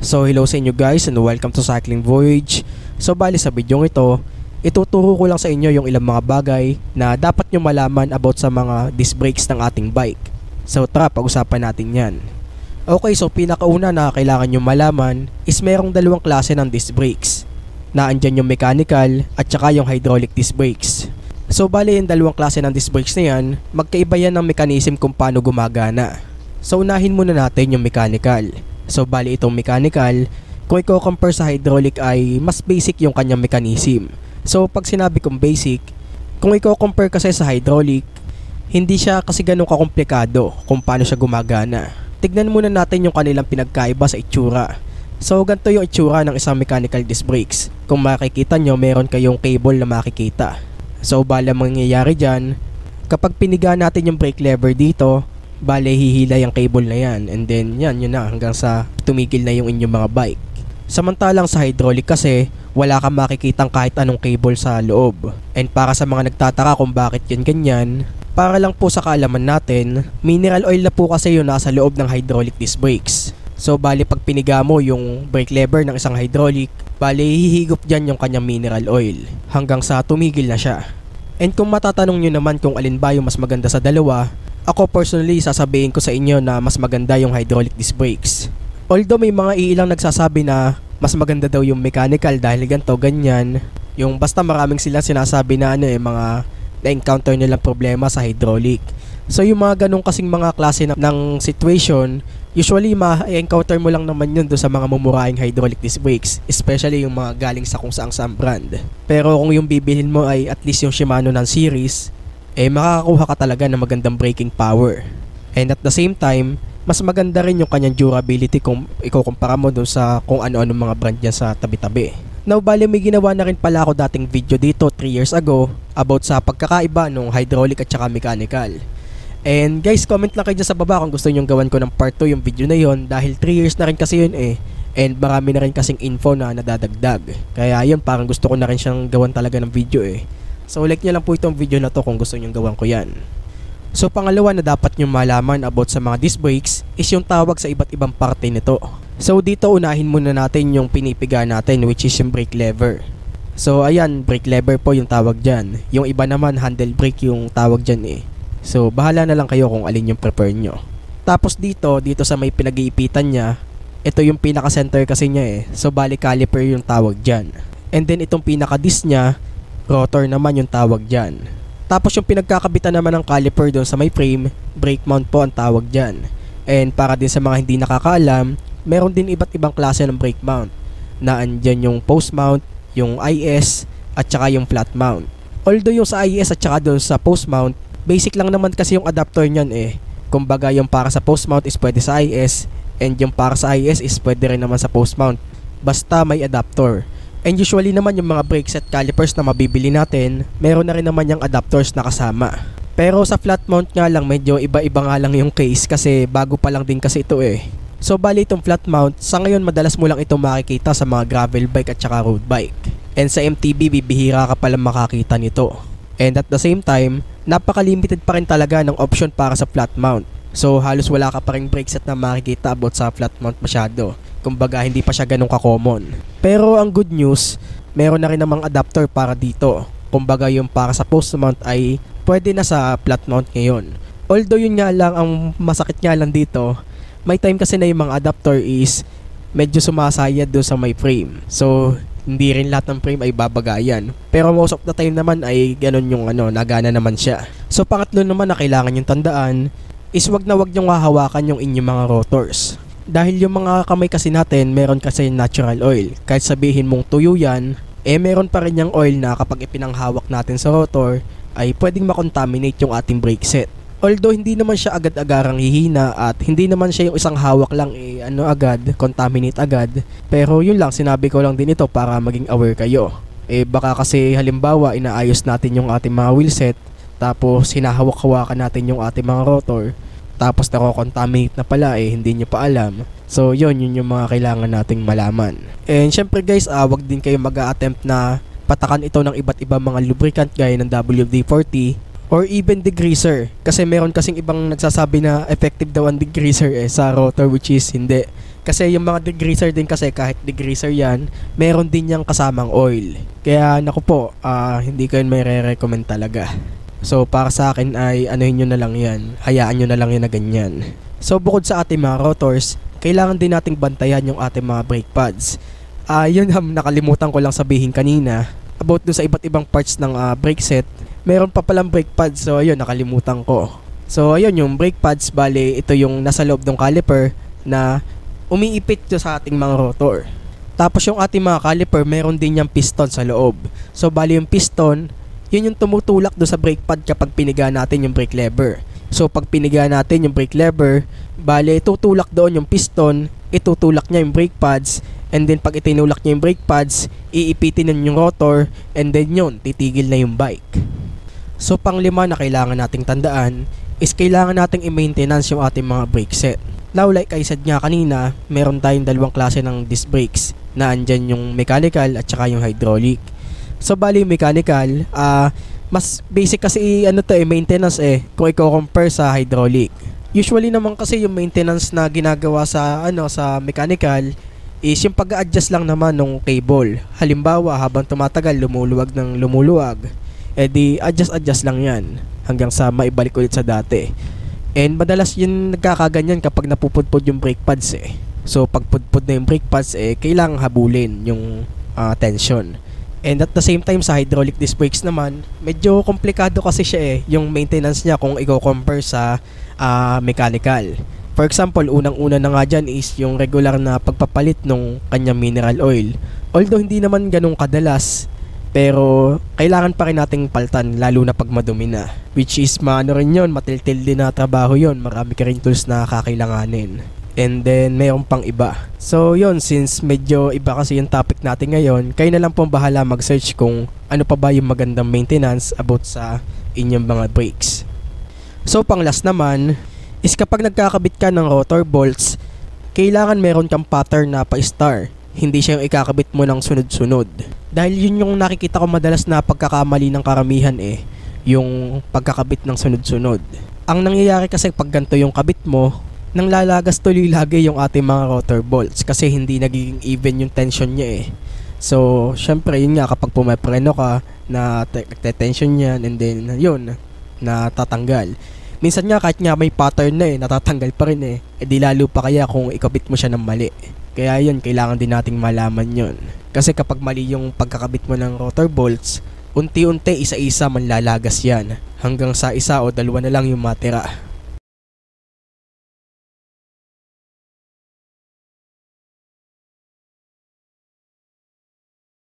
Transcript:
So hello sa inyo guys and welcome to Cycling Voyage. So bali sa video ito, ituturo ko lang sa inyo yung ilang mga bagay na dapat nyo malaman about sa mga disc brakes ng ating bike. So tara, pag-usapan natin yan. Okay, so pinakauna na kailangan nyo malaman is merong dalawang klase ng disc brakes. Na andyan yung mechanical at saka yung hydraulic disc brakes. So bali yung dalawang klase ng disc brakes na yan, magkaiba yan ng mechanism kung paano gumagana. So unahin muna natin yung mechanical. So bali itong mechanical, kung i-compare sa hydraulic ay mas basic yung kanyang mechanism. So pag sinabi kong basic, kung i-compare kasi sa hydraulic, hindi siya kasi ganun kakomplikado kung paano siya gumagana. Tignan muna natin yung kanilang pinagkaiba sa itsura. So ganito yung itsura ng isang mechanical disc brakes. Kung makikita nyo, meron kayong cable na makikita. So bala mangyayari dyan, kapag piniga natin yung brake lever dito, bale hihila yung cable na yan, and then yun na hanggang sa tumigil na yung inyong mga bike. Samantalang sa hydraulic kasi wala kang makikitang kahit anong cable sa loob. And para sa mga nagtataka kung bakit yan ganyan, para lang po sa kaalaman natin, mineral oil na po kasi yung nasa loob ng hydraulic disc brakes. So bale pag piniga mo yung brake lever ng isang hydraulic, bale hihigop dyan yung kanyang mineral oil hanggang sa tumigil na siya. And kung matatanong nyo naman kung alin ba yung mas maganda sa dalawa, ako personally sasabihin ko sa inyo na mas maganda yung hydraulic disc brakes. Although may mga ilang nagsasabi na mas maganda daw yung mechanical dahil ganito ganyan, yung basta maraming sila sinasabi na mga na-encounter nilang problema sa hydraulic. So yung mga ganong kasing mga klase ng situation, usually ma-encounter mo lang naman yun do sa mga mumurahing hydraulic disc brakes, especially yung mga galing sa kung saang brand. Pero kung yung bibilhin mo ay at least yung Shimano ng series, makakakuha ka talaga ng magandang braking power. And at the same time, mas maganda rin yung kanyang durability kung ikukumpara mo dun sa kung ano-ano mga brand yan sa tabi-tabi. Now bali may ginawa na rin pala ako dating video dito 3 years ago about sa pagkakaiba ng hydraulic at saka mechanical. And guys, comment lang kayo dyan sa baba kung gusto nyong gawan ko ng part 2 yung video na yon, dahil 3 years na rin kasi yun and marami na rin kasing info na nadadagdag. Kaya yun, parang gusto ko na rin siyang gawan talaga ng video So like nyo lang po itong video na to kung gusto nyong gawan ko yan. So pangalawa na dapat nyong malaman about sa mga disc brakes is yung tawag sa iba't ibang parte nito. So dito unahin muna natin yung pinipiga natin, which is yung brake lever. So ayan, brake lever po yung tawag dyan. Yung iba naman handle brake yung tawag dyan So bahala na lang kayo kung alin yung prefer nyo. Tapos dito sa may pinag-iipitan nya, ito yung pinaka-center kasi nya So bali caliper yung tawag dyan. And then itong pinaka-disc nya, rotor naman yung tawag dyan. Tapos yung pinagkakabitan naman ng caliper doon sa may frame, brake mount po ang tawag dyan. And para din sa mga hindi nakakaalam, meron din iba't ibang klase ng brake mount. Na andyan yung post mount, yung IS, at saka yung flat mount. Although yung sa IS at saka doon sa post mount, basic lang naman kasi yung adapter nyan Kumbaga yung para sa post mount is pwede sa IS, and yung para sa IS is pwede rin naman sa post mount. Basta may adapter. And usually naman yung mga brake set calipers na mabibili natin, meron na rin naman yung adapters na kasama. Pero sa flat mount nga lang, medyo iba-iba nga lang yung case kasi bago pa lang din kasi ito So bali itong flat mount, sa ngayon madalas mo lang itong makikita sa mga gravel bike at saka road bike. And sa MTB, bibihira ka palang makakita nito. And at the same time, napaka-limited pa rin talaga ng option para sa flat mount. So halos wala ka pa rin brake set na makikita about sa flat mount masyado. Kumbaga hindi pa siya ganun ka-common. Pero ang good news, meron na rin namang adapter para dito. Kumbaga yung para sa post mount ay pwede na sa flat mount ngayon. Although yun nga lang, ang masakit nga lang dito, may time kasi na yung mga adapter is medyo sumasayad doon sa may frame. So hindi rin lahat ng frame ay babagayan. Pero most of the time naman ay ganun yung nagana naman siya. So pangatlo naman na kailangan yung tandaan is wag na wag yung hahawakan yung inyong mga rotors. Dahil yung mga kamay kasi natin, meron kasi natural oil. Kahit sabihin mong tuyo yan, meron pa rin yung oil na kapag ipinanghawak natin sa rotor, ay pwedeng makontaminate yung ating brake set. Although hindi naman siya agad-agarang hihina at hindi naman siya yung isang hawak lang agad, contaminate agad. Pero yun lang, sinabi ko lang din ito para maging aware kayo. Baka kasi halimbawa inaayos natin yung ating mga wheelset, tapos hinahawak-hawakan natin yung ating mga rotor, tapos nako-contaminate na pala hindi nyo pa alam. So yun yung mga kailangan nating malaman. And syempre guys, wag din kayo mag-a-attempt na patakan ito ng iba't ibang mga lubricant gaya ng WD-40 or even degreaser. Kasi meron kasing ibang nagsasabi na effective daw ang degreaser sa rotor, which is hindi. Kasi yung mga degreaser din kasi, kahit degreaser yan, meron din yung kasamang oil. Kaya naku po, hindi ko yun may re-recommend talaga. So para sa akin ay anuhin nyo na lang yan, hayaan nyo na lang yun na ganyan. So bukod sa ating mga rotors, kailangan din nating bantayan yung ating mga brake pads. Yun nakalimutan ko lang sabihin kanina about dun sa iba't ibang parts ng brake set. Meron pa palang brake pads, so ayun, nakalimutan ko. So ayun, yung brake pads, bale ito yung nasa loob ng caliper na umiipit to sa ating mga rotor. Tapos yung ating mga caliper, meron din yung piston sa loob. So bali yung piston, yun yung tumutulak do sa brake pad kapag piniga natin yung brake lever. So pag piniga natin yung brake lever, bali tutulak doon yung piston, itutulak niya yung brake pads, and then pag itinulak niya yung brake pads, iipitin nun yung rotor, and then yun, titigil na yung bike. So panglima na kailangan nating tandaan is kailangan nating i-maintenance yung ating mga brake set. Now, like I said nga kanina, meron tayong dalawang klase ng disc brakes na andyan yung mechanical at saka yung hydraulic. So bali mechanical, mas basic kasi maintenance kung i-compare sa hydraulic. Usually naman kasi yung maintenance na ginagawa sa sa mechanical is yung pag-a-adjust lang naman ng cable. Halimbawa, habang tumatagal lumuluwag ng lumuluwag, di adjust lang yan hanggang sa maibalik ulit sa dati. And madalas yun nagkakaganyan kapag napupudpod yung brake pads So pag pudpod na yung brake pads kailangang habulin yung tension. And at the same time sa hydraulic disc brakes naman, medyo komplikado kasi siya yung maintenance niya kung i-compare sa mechanical. For example, unang-una na nga dyan is yung regular na pagpapalit ng kanyang mineral oil. Although hindi naman ganun kadalas, pero kailangan pa rin nating paltan lalo na pag madumi na. Which is rin yun, matiltil din na trabaho yun. Marami ka rin tools na kakailanganin. And then mayroon pang iba. So yun, since medyo iba kasi yung topic natin ngayon, kayo na lang pong bahala mag-search kung ano pa ba yung magandang maintenance about sa inyong mga brakes. So pang last naman is kapag nagkakabit ka ng rotor bolts, kailangan meron kang pattern na pa-star. Hindi siya yung ikakabit mo ng sunod-sunod. Dahil yun yung nakikita ko madalas na pagkakamali ng karamihan yung pagkakabit ng sunod-sunod. Ang nangyayari kasi pag ganito yung kabit mo, nang lalagas tuloy lagi yung ating mga rotor bolts kasi hindi nagiging even yung tension niya So, syempre yun nga kapag pumapreno ka na nagte-tension yan and then yun, natatanggal. Minsan nga kahit nga may pattern na natatanggal pa rin di lalo pa kaya kung ikabit mo siya ng mali. Kaya yun, kailangan din nating malaman yun. Kasi kapag mali yung pagkakabit mo ng rotor bolts, unti-unti isa-isa manlalagas yan hanggang sa isa o dalawa na lang yung matira.